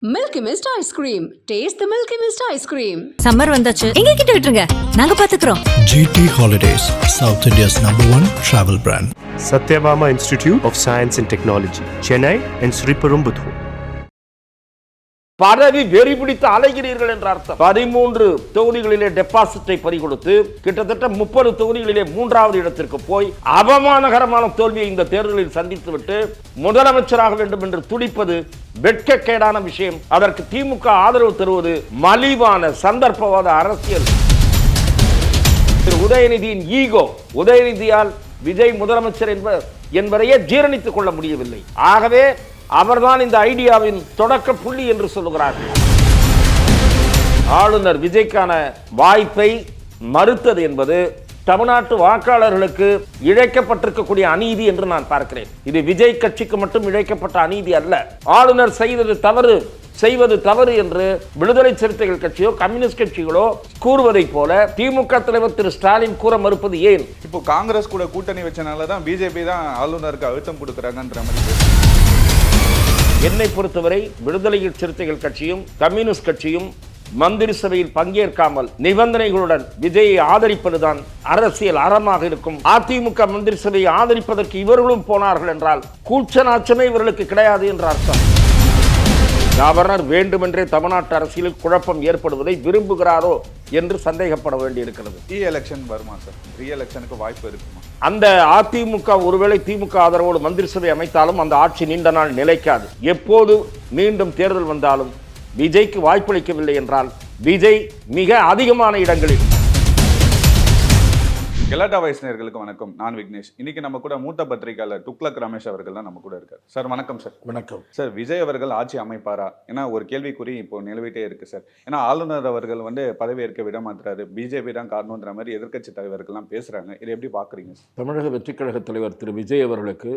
Milky Mist ice cream. Taste the Milky Mist ice cream. Summer வந்தாச்சு, எங்க கிட்ட விட்டுருங்க, நாங்க பாத்துக்கிறோம். GT Holidays, South India's #1 travel brand. Satyabama Institute of Science and Technology, Chennai and Sri Perumbudur. பதவி வெறி பிடித்து அலைகிறீர்கள் என்ற அர்த்தம். 13 தொகுதிகளிலே டெபாசிட்டை பறிகொடுத்து கிட்டத்தட்ட 30 தொகுதிகளிலே 3வது இடத்திற்கு போய் அவமானகரமான தோல்வியை இந்த தேர்தலில் சந்தித்துவிட்டு முதலமைச்சராக வேண்டும் என்று துடிப்பது வெட்கக்கேடான விஷயம். அதற்கு திமுக ஆதரவு தருவது மலிவான சந்தர்ப்பவாத அரசியல். உதயநிதியின் ஈகோ, உதயநிதியால் விஜய் முதலமைச்சர் என்பதையே ஜீரணித்துக் கொள்ள முடியவில்லை. ஆகவே அவர்தான் இந்த ஐடியாவின் தொடக்க புள்ளி என்று சொல்லுகிறார்கள். ஆளுநர் விஜய்க்கான வாய்ப்பை மறுத்தது என்பது தமிழ்நாட்டு வாக்காளர்களுக்கு இழைக்கப்பட்டிருக்கக்கூடிய அநீதி என்று நான் பார்க்கிறேன். இது விஜய் கட்சிக்கு மட்டும் இழைக்கப்பட்ட அநீதி அல்ல. ஆளுநர் செய்வது தவறு என்று விடுதலை சிறுத்தைகள் கட்சியோ கம்யூனிஸ்ட் கட்சிகளோ கூறுவதை போல திமுக தலைவர் திரு ஸ்டாலின் கூற மறுப்பது ஏன்? இப்போ காங்கிரஸ் கூட கூட்டணி வச்சனாலதான் பிஜேபி தான் ஆளுநருக்கு அழுத்தம் கொடுக்கறாங்கன்ற மாதிரி. என்னை பொறுத்தவரை விடுதலை சிறுத்தைகள் கட்சியும் கம்யூனிஸ்ட் கட்சியும் மந்திரி சபையில் பங்கேற்காமல் நிபந்தனைகளுடன் விஜயை ஆதரிப்பதுதான் அரசியல் அறமாக இருக்கும். அதிமுக மந்திரி சபையை ஆதரிப்பதற்கு இவர்களும் போனார்கள் என்றால் கூச்ச நாச்சமே இவர்களுக்கு கிடையாது என்ற அர்த்தம். கவர்னர் வேண்டுமென்றே தமிழ்நாட்டு அரசியலில் குழப்பம் ஏற்படுவதை விரும்புகிறாரோ என்று சந்தேகப்பட வேண்டியிருக்கிறது. எலெக்ஷன் வருமா சார்? ரீஎலெக்ஷனுக்கு வாய்ப்பு இருக்குமா? அந்த அதிமுக ஒருவேளை திமுக ஆதரவோடு மந்திரி சபை அமைத்தாலும் அந்த ஆட்சி நீண்ட நாள் நிலைக்காது. எப்போது மீண்டும் தேர்தல் வந்தாலும் விஜய்க்கு வாய்ப்பளிக்கவில்லை என்றால் விஜய் மிக அதிகமான இடங்களில். கெலாட்டா வாய்ஸ் நேயர்களுக்கு வணக்கம். நான் விக்னேஷ். இன்னைக்கு நம்ம கூட மூத்த பத்திரிகையாளர் துக்ளக் ரமேஷ் அவர்கள் தான் நம்ம கூட இருக்கார். சார் வணக்கம் சார். வணக்கம் சார். விஜய் அவர்கள் ஆட்சி அமைப்பாரா? ஏன்னா ஒரு கேள்விக்குறி இப்போ நிலவிட்டே இருக்கு சார். ஏன்னா ஆளுநர் அவர்கள் பதவி ஏற்க விட மாட்டாரு, பிஜேபி தான் காரணம்ன்ற மாதிரி எதிர்க்கட்சி தலைவர்கள்லாம் பேசுறாங்க. இதை எப்படி பாக்குறீங்க? தமிழக வெற்றி கழக தலைவர் திரு விஜய் அவர்களுக்கு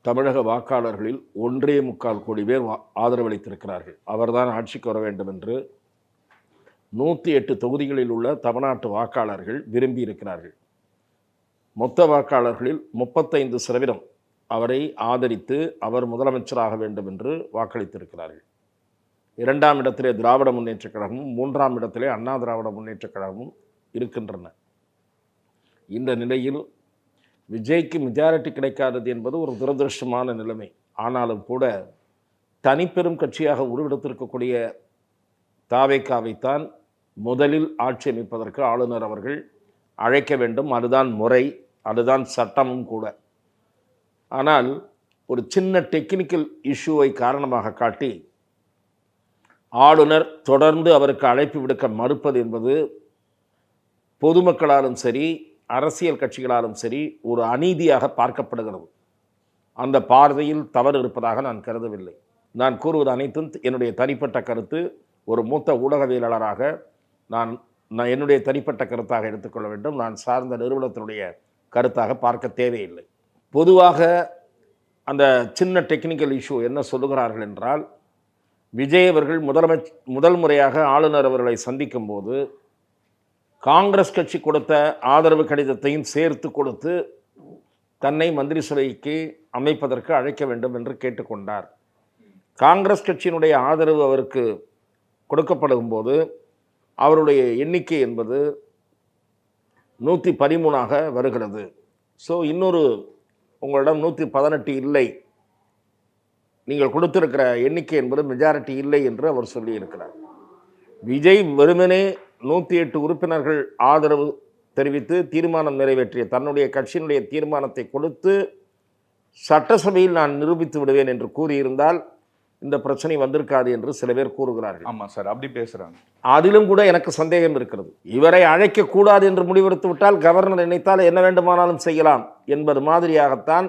தமிழக வாக்காளர்களில் 1.25 கோடி பேர் ஆதரவளித்திருக்கிறார்கள். அவர்தான் ஆட்சிக்கு வர வேண்டும் என்று 108 தொகுதிகளில் உள்ள தமிழ்நாட்டு வாக்காளர்கள் விரும்பி இருக்கிறார்கள். மொத்த வாக்காளர்களில் 35% அவரை ஆதரித்து அவர் முதலமைச்சராக வேண்டும் என்று வாக்களித்திருக்கிறார்கள். 2ஆம் இடத்திலே திராவிட முன்னேற்றக் கழகமும் 3ஆம் இடத்திலே அண்ணா திராவிட முன்னேற்றக் கழகமும் இருக்கின்றன. இந்த நிலையில் விஜய்க்கு மெஜாரிட்டி கிடைக்காதது என்பது ஒரு துரதிருஷ்டமான நிலைமை. ஆனாலும் கூட தனிப்பெரும் கட்சியாக உருவெடுத்திருக்கக்கூடிய தாவேக்காவைத்தான் முதலில் ஆட்சி அமைப்பதற்கு ஆளுநர் அவர்கள் அழைக்க வேண்டும். அதுதான் முறை, அதுதான் சட்டமும் கூட. ஆனால் ஒரு சின்ன டெக்னிக்கல் இஷ்யூவை காரணமாக காட்டி ஆளுநர் தொடர்ந்து அவருக்கு அழைப்பு விடுக்க மறுப்பது என்பது பொதுமக்களாலும் சரி அரசியல் கட்சிகளாலும் சரி ஒரு அநீதியாக பார்க்கப்படுகிறது. அந்த பார்வையில் தவறு இருப்பதாக நான் கருதவில்லை. நான் கூறுவது அனைத்தும் என்னுடைய தனிப்பட்ட கருத்து. ஒரு மூத்த ஊடகவியலாளராக நான் என்னுடைய தனிப்பட்ட கருத்தாக எடுத்துக்கொள்ள வேண்டும். நான் சார்ந்த நிறுவனத்தினுடைய கருத்தாக பார்க்க தேவையில்லை. பொதுவாக அந்த சின்ன டெக்னிக்கல் இஷ்யூ என்ன சொல்லுகிறார்கள் என்றால், விஜய் அவர்கள் முதல் முறையாக ஆளுநர் அவர்களை சந்திக்கும் போது காங்கிரஸ் கட்சி கொடுத்த ஆதரவு கடிதத்தையும் சேர்த்து கொடுத்து தன்னை மந்திரி சபைக்கு அமைப்பதற்கு அழைக்க வேண்டும் என்று கேட்டுக்கொண்டார். காங்கிரஸ் கட்சியினுடைய ஆதரவு அவருக்கு கொடுக்கப்படும் போது அவருடைய எண்ணிக்கை என்பது 113ஆக வருகிறது. ஸோ இன்னொரு உங்களிடம் 118 இல்லை, நீங்கள் கொடுத்திருக்கிற எண்ணிக்கை என்பது மெஜாரிட்டி இல்லை என்று அவர் சொல்லியிருக்கிறார். விஜய் வெறுமனே 108 உறுப்பினர்கள் ஆதரவு தெரிவித்து தீர்மானம் நிறைவேற்றிய தன்னுடைய கட்சியினுடைய தீர்மானத்தை கொடுத்து சட்டசபையில் நான் நிரூபித்து விடுவேன் என்று கூறியிருந்தால் இந்த பிரச்சனை வந்திருக்காது என்று சில பேர் கூறுகிறார்கள். ஆமாம் சார், அப்படி பேசுகிறாங்க. அதிலும் கூட எனக்கு சந்தேகம் இருக்கிறது. இவரை அழைக்கக்கூடாது என்று முடிவெடுத்து விட்டால் கவர்னர் நினைத்தால் என்ன வேண்டுமானாலும் செய்யலாம் என்பது மாதிரியாகத்தான்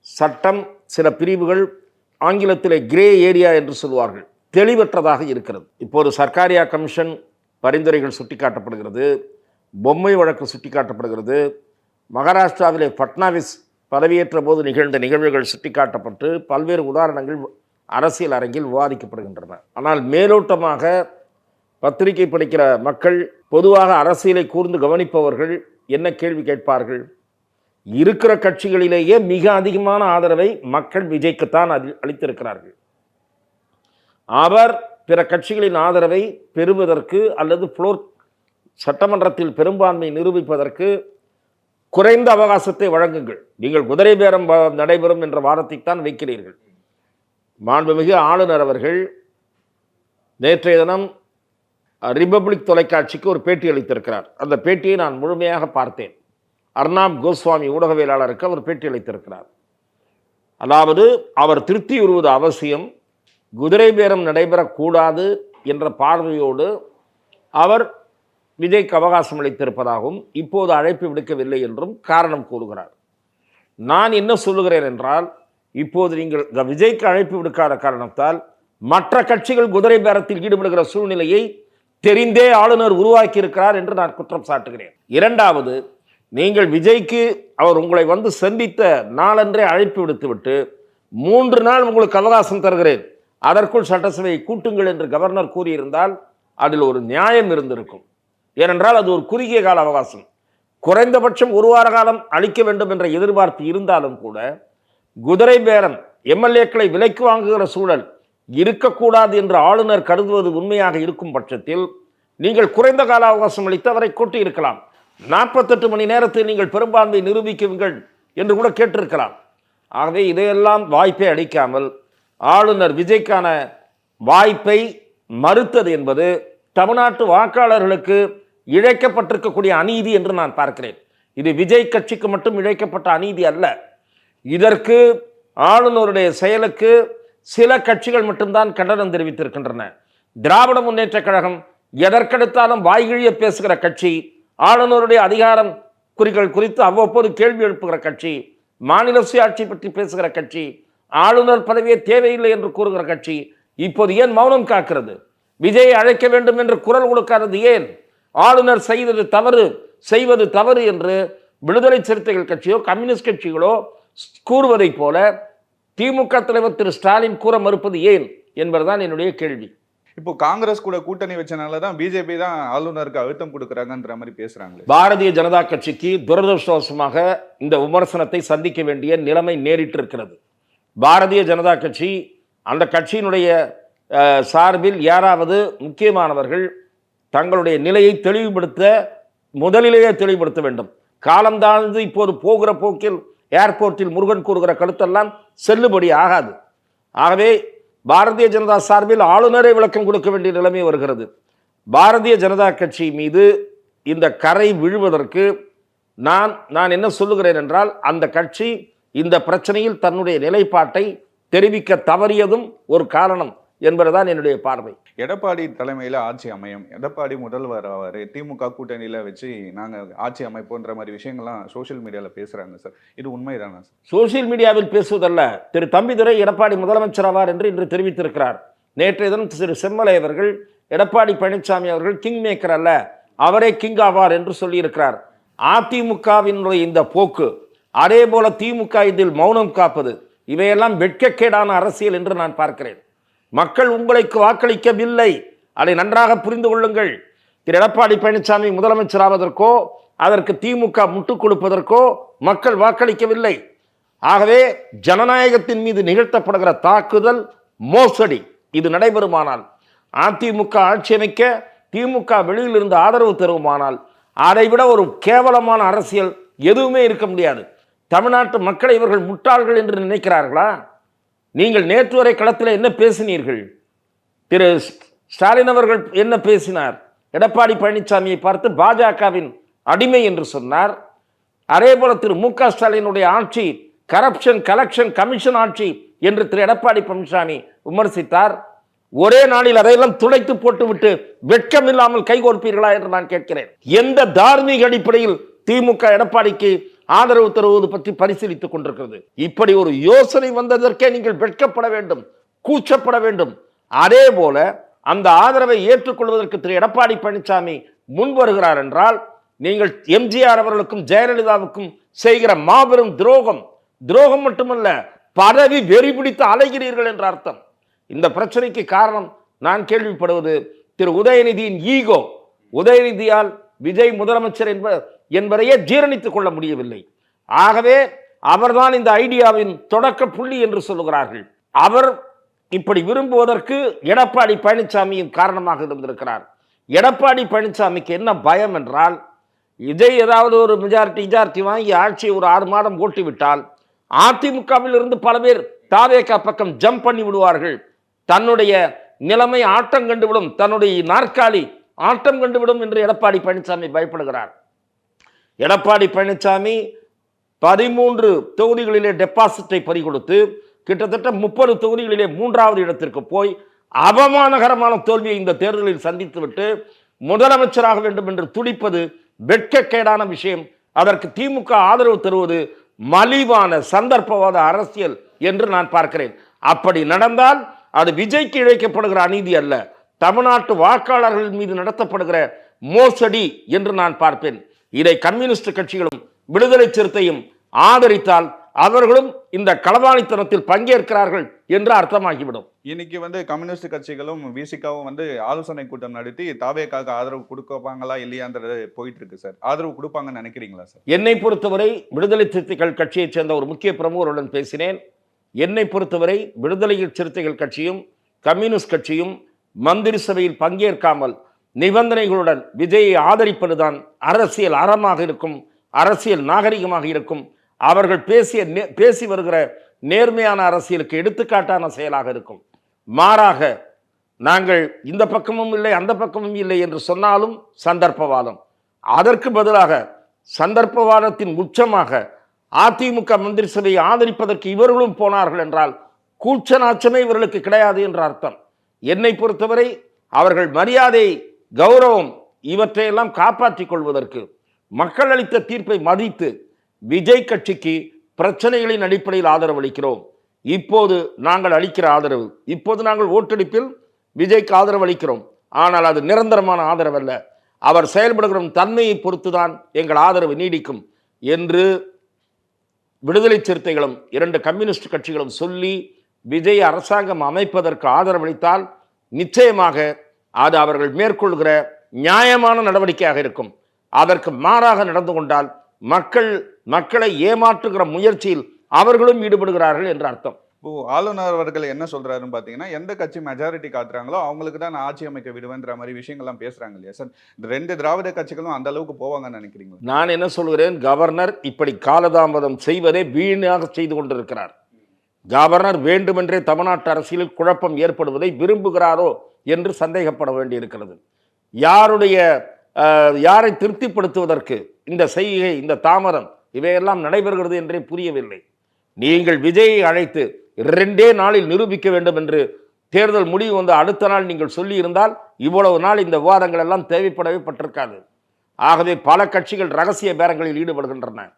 சட்டம் சில பிரிவுகள், ஆங்கிலத்திலே கிரே ஏரியா என்று சொல்வார்கள், தெளிவற்றதாக இருக்கிறது. இப்போது சர்க்காரியா கமிஷன் பரிந்துரைகள் சுட்டிக்காட்டப்படுகிறது, பொம்மை வழக்கு சுட்டிக்காட்டப்படுகிறது, மகாராஷ்டிராவிலே ஃபட்னாவிஸ் பதவியேற்ற போது நிகழ்ந்த நிகழ்வுகள் சுட்டிக்காட்டப்பட்டு பல்வேறு உதாரணங்கள் அரசியல் அரங்கில் விவாதிக்கப்படுகின்றன. ஆனால் மேலோட்டமாக பத்திரிகை படிக்கிற மக்கள், பொதுவாக அரசியலை கூர்ந்து கவனிப்பவர்கள் என்ன கேள்வி கேட்பார்கள்? இருக்கிற கட்சிகளிலேயே மிக அதிகமான ஆதரவை மக்கள் விஜய்க்குத்தான் அளித்திருக்கிறார்கள். அவர் பிற கட்சிகளின் ஆதரவை பெறுவதற்கு அல்லது ஃப்ளோர் சட்டமன்றத்தில் பெரும்பான்மை நிரூபிப்பதற்கு குறைந்த அவகாசத்தை வழங்குங்கள். நீங்கள் குதிரை பேரம் நடைபெறும் என்ற வாதத்தைத்தான் வைக்கிறீர்கள். மாண்புமிகு ஆளுநர் அவர்கள் நேற்றைய தினம் ரிபப்ளிக் தொலைக்காட்சிக்கு ஒரு பேட்டி அளித்திருக்கிறார். அந்த பேட்டியை நான் முழுமையாக பார்த்தேன். அர்னாப் கோஸ்வாமி ஊடகவியலாளருக்கு அவர் பேட்டி அளித்திருக்கிறார். அதாவது அவர் திருப்தி வருவது அவசியம், குதிரை பேரம் நடைபெறக்கூடாது என்ற பார்வையோடு அவர் விஜய்க்கு அவகாசம் அளித்திருப்பதாகவும் இப்போது அழைப்பு விடுக்கவில்லை என்றும் காரணம் கூறுகிறார். நான் என்ன சொல்லுகிறேன் என்றால், இப்போது நீங்கள் விஜய்க்கு அழைப்பு விடுக்காத காரணத்தால் மற்ற கட்சிகள் குதிரை பேரத்தில் ஈடுபடுகிற சூழ்நிலையை தெரிந்தே ஆளுநர் உருவாக்கி இருக்கிறார் என்று நான் குற்றம் சாட்டுகிறேன். இரண்டாவது, நீங்கள் விஜய்க்கு அவர் உங்களை வந்து சந்தித்த நாளன்றே அழைப்பு விடுத்துவிட்டு 3 நாள் உங்களுக்கு அவகாசம் தருகிறேன், அதற்குள் சட்டசபையை கூட்டுங்கள் என்று கவர்னர் கூறியிருந்தால் அதில் ஒரு நியாயம் இருந்திருக்கும். ஏனென்றால் அது ஒரு குறுகிய கால அவகாசம். குறைந்தபட்சம் 1 வார காலம் அளிக்க வேண்டும் என்ற எதிர்பார்ப்பு இருந்தாலும் கூட குதிரை பேரம் எம்எல்ஏக்களை விலைக்கு வாங்குகிற சூழல் இருக்கக்கூடாது என்று ஆளுநர் கருதுவது உண்மையாக இருக்கும் பட்சத்தில் நீங்கள் குறைந்த கால அவகாசம் அளித்து அவரை கூட்டி இருக்கலாம். 48 மணி நேரத்தில் நீங்கள் பெரும்பான்மை நிரூபிக்குங்கள் என்று கூட கேட்டிருக்கலாம். ஆகவே இதையெல்லாம் வாய்ப்பை அளிக்காமல் ஆளுநர் விஜய்க்கான வாய்ப்பை மறுத்தது என்பது தமிழ்நாட்டு வாக்காளர்களுக்கு இழைக்கப்பட்டிருக்கக்கூடிய அநீதி என்று நான் பார்க்கிறேன். இது விஜய் கட்சிக்கு மட்டும் இழைக்கப்பட்ட அநீதி அல்ல. இதற்கு ஆளுநருடைய செயலுக்கு சில கட்சிகள் மட்டும்தான் கண்டனம் தெரிவித்திருக்கின்றன. திராவிட முன்னேற்ற கழகம் எதற்கெடுத்தாலும் வாய்கிழிய பேசுகிற கட்சி, ஆளுநருடைய அதிகாரம் குறிகள் குறித்து அவ்வப்போது கேள்வி எழுப்புகிற கட்சி, மாநில சுயாட்சி பற்றி பேசுகிற கட்சி, ஆளுநர் பதவியே தேவையில்லை என்று கூறுகிற கட்சி இப்போது ஏன் மௌனம் காக்கிறது? விஜயை அழைக்க வேண்டும் என்று குரல் கொடுக்காதது ஏன்? ஆளுநர் செய்வது தவறு என்று விடுதலை சிறுத்தைகள் கட்சியோ கம்யூனிஸ்ட் கட்சிகளோ கூறுவதைப் போல திமுக தலைவர் திரு ஸ்டாலின் கூற மறுப்பது ஏன் என்பதுதான் என்னுடைய கேள்வி. இப்போ காங்கிரஸ் கூட கூட்டணி வச்சனாலதான் பிஜேபி தான் ஆளுநருக்கு அழுத்தம் கொடுக்கறாங்கன்ற மாதிரி பேசுறாங்க. பாரதிய ஜனதா கட்சிக்கு துரதிருஷ்டவசமாக இந்த விமர்சனத்தை சந்திக்க வேண்டிய நிலைமை நேரிட்டு இருக்கிறது. பாரதிய ஜனதா கட்சி, அந்த கட்சியினுடைய சார்பில் யாராவது முக்கியமானவர்கள் தங்களுடைய நிலையை முதலிலேயே தெளிவுபடுத்த வேண்டும். காலம் தாழ்ந்து இப்போது போகிற போக்கில் ஏர்போர்ட்டில் முருகன் கூறுகிற கருத்தெல்லாம் செல்லுபடி ஆகாது. ஆகவே பாரதிய ஜனதா சார்பில் ஆளுநரை விளக்கம் கொடுக்க வேண்டிய நிலைமை வருகிறது. பாரதிய ஜனதா கட்சி மீது இந்த கரை விழுவதற்கு நான் என்ன சொல்லுகிறேன் என்றால், அந்த கட்சி இந்த பிரச்சனையில் தன்னுடைய நிலைப்பாட்டை தெரிவிக்க தவறியதும் ஒரு காரணம் என்பதுதான் என்னுடைய பார்வை. எடப்பாடி தலைமையில் ஆட்சி அமையும், எடப்பாடி முதல்வர் ஆவார், திமுக கூட்டணியில் வச்சு நாங்கள் ஆட்சி அமைப்போன்ற மாதிரி விஷயங்கள்லாம் சோஷியல் மீடியாவில் பேசுகிறாங்க சார். இது உண்மைதானா சார்? சோஷியல் மீடியாவில் பேசுவதல்ல. திரு தம்பிதுரை எடப்பாடி முதலமைச்சர் ஆவார் என்று இன்று தெரிவித்திருக்கிறார். நேற்றைய தினம் திரு செம்மலை அவர்கள் எடப்பாடி பழனிசாமி அவர்கள் கிங் மேக்கர் அல்ல, அவரே கிங் ஆவார் என்று சொல்லியிருக்கிறார். அதிமுகவினுடைய இந்த போக்கு, அதே போல திமுக இதில் மௌனம் காப்பது, இவையெல்லாம் வெட்கக்கேடான அரசியல் என்று நான் பார்க்கிறேன். மக்கள் உங்களுக்கு வாக்களிக்கவில்லை, அதை நன்றாக புரிந்து கொள்ளுங்கள். திரு எடப்பாடி பழனிசாமி முதலமைச்சர் ஆவதற்கோ அதற்கு திமுக முட்டுக் கொடுப்பதற்கோ மக்கள் வாக்களிக்கவில்லை. ஆகவே ஜனநாயகத்தின் மீது நிகழ்த்தப்படுகிற தாக்குதல், மோசடி இது நடைபெறுமானால், அதிமுக ஆட்சி அமைக்க திமுக வெளியில் இருந்து ஆதரவு தருமானால், அதைவிட ஒரு கேவலமான அரசியல் எதுவுமே இருக்க முடியாது. தமிழ்நாட்டு மக்களை இவர்கள் முட்டாள்கள் என்று நினைக்கிறார்களா? நீங்கள் நேற்று வரை களத்தில் என்ன பேசினீர்கள்? திரு ஸ்டாலின் அவர்கள் என்ன பேசினார்? எடப்பாடி பழனிசாமியை பார்த்து பாஜகவின் அடிமை என்று சொன்னார். அதே போல திரு மு.க. ஸ்டாலினுடைய ஆட்சி கரப்ஷன் கலெக்ஷன் கமிஷன் ஆட்சி என்று திரு எடப்பாடி பழனிசாமி விமர்சித்தார். ஒரே நாளில் அதையெல்லாம் துடைத்து போட்டுவிட்டு வெட்கம் இல்லாமல் கைகோர்ப்பீர்களா என்று நான் கேட்கிறேன். எந்த தார்மீக அடிப்படையில் திமுக எடப்பாடிக்கு ஆதரவு தருவது பற்றி பரிசீலித்துக் கொண்டிருக்கிறது? இப்படி ஒரு யோசனை வந்ததற்கே நீங்கள் வெட்கப்பட வேண்டும், கூச்சப்பட வேண்டும். அதே போல அந்த ஆதரவை ஏற்றுக்கொள்வதற்கு திரு எடப்பாடி பழனிசாமி முன் வருகிறார் என்றால், நீங்கள் எம்ஜிஆர் அவர்களுக்கும் ஜெயலலிதாவுக்கும் செய்கிற மாபெரும் துரோகம் மட்டுமல்ல, பதவி வெறி பிடித்து அலைகிறீர்கள் என்ற அர்த்தம். இந்த பிரச்சனைக்கு காரணம் நான் கேள்விப்படுவது திரு உதயநிதியின் ஈகோ. உதயநிதியால் விஜய் முதலமைச்சர் என்பதையே ஜீரணித்துக் கொள்ள முடியவில்லை. ஆகவே அவர்தான் இந்த ஐடியாவின் தொடக்க புள்ளி என்று சொல்லுகிறார்கள். அவர் இப்படி விரும்புவதற்கு எடப்பாடி பழனிசாமியும் காரணமாக இருந்திருக்கிறார். எடப்பாடி பழனிசாமிக்கு என்ன பயம் என்றால், விஜய் ஏதாவது ஒரு மெஜாரிட்டி வாங்கி ஆட்சியை ஒரு 6 மாதம் ஓட்டி விட்டால் அதிமுகவில் இருந்து பல பேர் தாவேகா பக்கம் ஜம்ப் பண்ணி விடுவார்கள், தன்னுடைய நிலைமை ஆட்டம் கண்டுவிடும், தன்னுடைய நாற்காலி ஆட்டம் கண்டுவிடும் என்று எடப்பாடி பழனிசாமி பயப்படுகிறார். எடப்பாடி பழனிசாமி 13 தொகுதிகளிலே டெபாசிட்டை பறிகொடுத்து கிட்டத்தட்ட 30 தொகுதிகளிலே 3வது இடத்திற்கு போய் அவமானகரமான தோல்வியை இந்த தேர்தலில் சந்தித்துவிட்டு முதலமைச்சராக வேண்டும் என்று துடிப்பது வெட்கக்கேடான விஷயம். அதற்கு திமுக ஆதரவு தருவது மலிவான சந்தர்ப்பவாத அரசியல் என்று நான் பார்க்கிறேன். அப்படி நடந்தால் அது விஜய்க்கு இழைக்கப்படுகிற அநீதி அல்ல, தமிழ்நாட்டு வாக்காளர்கள் மீது நடத்தப்படுகிற மோசடி என்று நான் பார்ப்பேன். இதை கம்யூனிஸ்ட் கட்சிகளும் விடுதலை சிறுத்தையும் ஆதரித்தால் அவர்களும் இந்த களவாணித்தனத்தில் பங்கேற்கிறார்கள் என்று அர்த்தமாகிவிடும். இன்னைக்கு கம்யூனிஸ்ட் கட்சிகளும் விசிகாவும் ஆலோசனை கூட்டம் நடத்தி தாவேக்காக ஆதரவு கொடுப்பாங்களா இல்லையான்றது போயிட்டு இருக்கு சார். ஆதரவு கொடுப்பாங்கன்னு நினைக்கிறீங்களா சார்? என்னை பொறுத்தவரை விடுதலை சிறுத்தைகள் கட்சியைச் சேர்ந்த ஒரு முக்கிய பிரமுகருடன் பேசினேன். என்னை பொறுத்தவரை விடுதலை சிறுத்தைகள் கட்சியும் கம்யூனிஸ்ட் கட்சியும் மந்திரி சபையில் பங்கேற்காமல் நிபந்தனைகளுடன் விஜயை ஆதரிப்பதுதான் அரசியல் அறமாக இருக்கும், அரசியல் நாகரிகமாக இருக்கும். அவர்கள் பேசி வருகிற நேர்மையான அரசியலுக்கு எடுத்துக்காட்டான செயலாக இருக்கும். மாறாக நாங்கள் இந்த பக்கமும் இல்லை அந்த பக்கமும் இல்லை என்று சொன்னாலும் சந்தர்ப்பவாதம். அதற்கு பதிலாக சந்தர்ப்பவாதத்தின் உச்சமாக அதிமுக மந்திரி சபையை ஆதரிப்பதற்கு இவர்களும் போனார்கள் என்றால் கூச்ச நாச்சமே இவர்களுக்கு கிடையாது என்ற அர்த்தம். என்னை பொறுத்தவரை அவர்கள் மரியாதை, கௌரவம் இவற்றையெல்லாம் காப்பாற்றிக் கொள்வதற்கு மக்கள் அளித்த தீர்ப்பை மதித்து விஜய் கட்சிக்கு பிரச்சனைகளின் அடிப்படையில் ஆதரவு அளிக்கிறோம். இப்போது நாங்கள் அளிக்கிற ஆதரவு, இப்போது நாங்கள் ஓட்டெடுப்பில் விஜய்க்கு ஆதரவு அளிக்கிறோம், ஆனால் அது நிரந்தரமான ஆதரவு அல்ல, அவர் செயல்படுகிற தன்மையை பொறுத்துதான் எங்கள் ஆதரவு நீடிக்கும் என்று விடுதலை சிறுத்தைகளும் 2 கம்யூனிஸ்ட் கட்சிகளும் சொல்லி விஜய் அரசாங்கம் அமைப்பதற்கு ஆதரவளித்தால் நிச்சயமாக அது அவர்கள் மேற்கொள்கிற நியாயமான நடவடிக்கையாக இருக்கும். அதற்கு மாறாக நடந்து கொண்டால் மக்களை ஏமாற்றுகிற முயற்சியில் அவர்களும் ஈடுபடுகிறார்கள் என்று அர்த்தம். இப்போ ஆளுநர் அவர்கள் என்ன சொல்றாருன்னு பாத்தீங்கன்னா, எந்த கட்சி மெஜாரிட்டி காட்டுறாங்களோ அவங்களுக்கு தான் நான் ஆட்சி அமைக்க விடுவேன்ற மாதிரி விஷயங்கள்லாம் பேசுறாங்க இல்லையா சார்? 2 திராவிட கட்சிகளும் அந்த அளவுக்கு போவாங்கன்னு நினைக்கிறீங்களா? நான் என்ன சொல்கிறேன், கவர்னர் இப்படி காலதாமதம் செய்வதே வீணாக செய்து கொண்டிருக்கிறார். கவர்னர் வேண்டுமென்றே தமிழ்நாட்டு அரசியலில் குழப்பம் ஏற்படுவதை விரும்புகிறாரோ என்று சந்தேகப்பட வேண்டியிருக்கிறது. யாரை திருப்திப்படுத்துவதற்கு இந்த செய்கை, இந்த தாமதம் இவையெல்லாம் நடைபெறுகிறது என்றே புரியவில்லை. நீங்கள் விஜயை அழைத்து 2 நாளில் நிரூபிக்க வேண்டும் என்று தேர்தல் முடிவு அடுத்த நாள் நீங்கள் சொல்லி இருந்தால் இவ்வளவு நாள் இந்த விவாதங்கள் எல்லாம் தேவைப்படவே பட்டிருக்காது. ஆகவே பல கட்சிகள் ரகசிய பேரங்களில் ஈடுபடுகின்றன.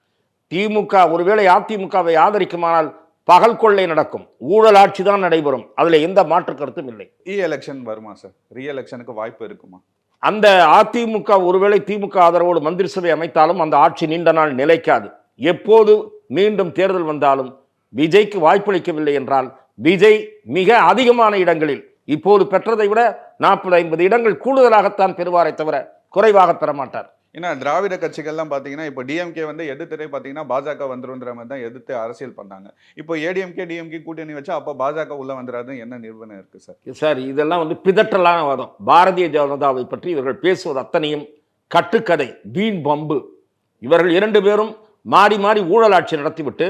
திமுக ஒருவேளை அதிமுகவை ஆதரிக்குமானால் பகல் கொள்ளை நடக்கும், ஊழல் ஆட்சி தான் நடைபெறும், அதுல எந்த மாற்று கருத்தும் இல்லை. எலெக்ஷன் வருமா சார்? எலெக்ஷனுக்கு வாய்ப்பு இருக்குமா? அந்த அதிமுக ஒருவேளை திமுக ஆதரவோடு மந்திரி சபை அமைத்தாலும் அந்த ஆட்சி நீண்ட நாள் நிலைக்காது. எப்போது மீண்டும் தேர்தல் வந்தாலும் விஜய்க்கு வாய்ப்பளிக்கவில்லை என்றால் விஜய் மிக அதிகமான இடங்களில் இப்போது பெற்றதை விட 40-50 இடங்கள் கூடுதலாகத்தான் பெறுவாரை தவிர குறைவாக பெறமாட்டார். ஏன்னா திராவிட கட்சிகள்லாம் பார்த்தீங்கன்னா இப்போ டிஎம்கே எதிர்த்துட்டே பார்த்தீங்கன்னா பாஜக வந்துருன்ற மாதிரி தான் எதிர்த்து அரசியல் பண்ணாங்க. இப்போ டிஎம்கே கூட்டணி வச்சா அப்போ பாஜக உள்ள வந்துடாது என்ன நிறுவனம் இருக்கு சார்? சார் இதெல்லாம் பிதற்றலான வாதம். பாரதிய ஜனதாவை பற்றி இவர்கள் பேசுவது அத்தனையும் கட்டுக்கதை, வீண் பம்பு. இவர்கள் 2 பேரும் மாறி மாறி ஊழலாட்சி நடத்திவிட்டு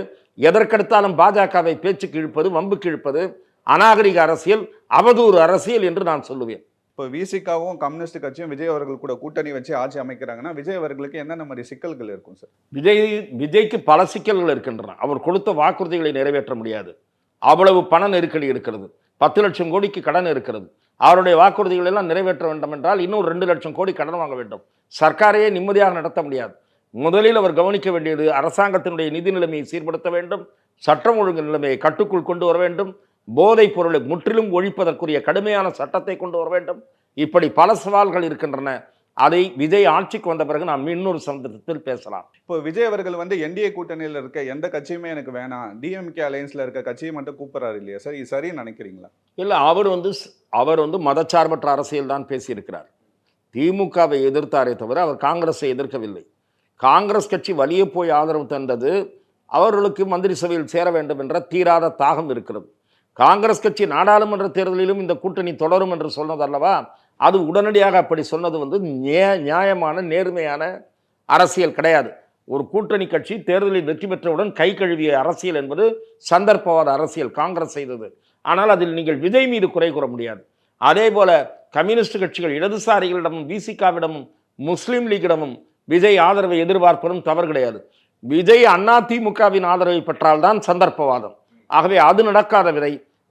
எதற்கெடுத்தாலும் பாஜகவை பேச்சுக்கு இழுப்பது, வம்புக்கு இழுப்பது அநாகரிக அரசியல், அவதூறு அரசியல் என்று நான் சொல்லுவேன். இப்போ விசிகாவும் கம்யூனிஸ்ட் கட்சியும் விஜய் அவர்கள் கூட கூட்டணி வச்சு ஆட்சி அமைக்கிறாங்கன்னா விஜய் அவர்களுக்கு என்னென்ன மாதிரி சிக்கல்கள் இருக்கும் சார்? விஜய்க்கு பல சிக்கல்கள் இருக்கின்றன. அவர் கொடுத்த வாக்குறுதிகளை நிறைவேற்ற முடியாது. அவ்வளவு பண நெருக்கடி இருக்கிறது. 10 லட்சம் கோடிக்கு கடன் இருக்கிறது. அவருடைய வாக்குறுதிகள் எல்லாம் நிறைவேற்ற வேண்டும் என்றால் இன்னும் 2 லட்சம் கோடி கடன் வாங்க வேண்டும். சர்க்காரையே நிம்மதியாக நடத்த முடியாது. முதலில் அவர் கவனிக்க வேண்டியது அரசாங்கத்தினுடைய நிதி நிலைமையை சீர்படுத்த வேண்டும், சட்டம் ஒழுங்கு நிலைமையை கட்டுக்குள் கொண்டு வர வேண்டும், போதைப் பொருளை முற்றிலும் ஒழிப்பதற்குரிய கடுமையான சட்டத்தை கொண்டு வர வேண்டும். இப்படி பல சவால்கள் இருக்கின்றன. அதை விஜய் ஆட்சிக்கு வந்த பிறகு நாம் இன்னொரு சந்தர்ப்பத்தில் பேசலாம். இப்போ விஜய் அவர்கள் என்டிஏ கூட்டணியில் இருக்க எந்த கட்சியுமே எனக்கு வேணாம், டிஎம்கே அலையன்ஸ்ல இருக்க கட்சியை மட்டும் கூப்பிடுறாரு இல்லையா சார்? இது சரின்னு நினைக்கிறீங்களா? இல்லை, அவர் மதச்சார்பற்ற அரசியல் தான் பேசியிருக்கிறார். திமுகவை எதிர்த்தாரே தவிர அவர் காங்கிரஸை எதிர்க்கவில்லை. காங்கிரஸ் கட்சி வலிய போய் ஆதரவு தந்தது அவர்களுக்கு மந்திரி சபையில் சேர வேண்டும் என்ற தீராத தாகம் இருக்கிறது. காங்கிரஸ் கட்சி நாடாளுமன்ற தேர்தலிலும் இந்த கூட்டணி தொடரும் என்று சொன்னது அல்லவா, அது உடனடியாக அப்படி சொன்னது வந்து நியாயமான நேர்மையான அரசியல் கிடையாது. ஒரு கூட்டணி கட்சி தேர்தலில் வெற்றி பெற்றவுடன் கை கழுவிய அரசியல் என்பது சந்தர்ப்பவாத அரசியல் காங்கிரஸ் செய்தது. ஆனால் அதில் நீங்கள் விஜய் மீது குறை கூற முடியாது. அதே போல கம்யூனிஸ்ட் கட்சிகள் இடதுசாரிகளிடமும் விசிகாவிடமும் முஸ்லீம் லீக்கிடமும் விஜய் ஆதரவை எதிர்பார்ப்பதும் தவறு கிடையாது. விஜய் அதிமுகவின் ஆதரவை பெற்றால்தான் சந்தர்ப்பவாதம். ஆகவே அது நடக்காத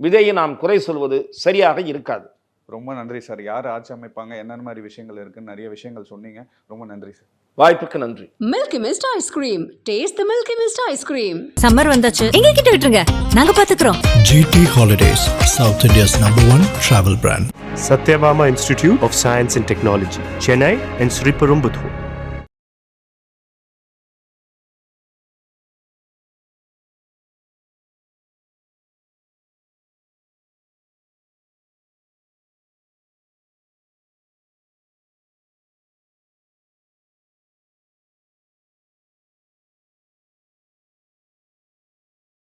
விஜயை நாம் குறை சொல்வது சரியாக இருக்காது. ரொம்ப நன்றி சார். யார் ஆட்சி அமைப்பாங்க, என்னென்ன மாதிரி விஷயங்கள் இருக்குன்னு நிறைய விஷயங்கள் சொன்னீங்க. ரொம்ப நன்றி சார். வாய்ப்புக்கு நன்றி. Milky Mist Ice Cream. Taste the Milky Mist Ice Cream. Summer வந்தாச்சு, எங்க கிட்ட விட்டுருங்க, நாங்க பாத்துக்கிறோம். GT Holidays, South India's #1 travel brand. Satyabama Institute of Science and Technology, Chennai and Sri Perumbudur.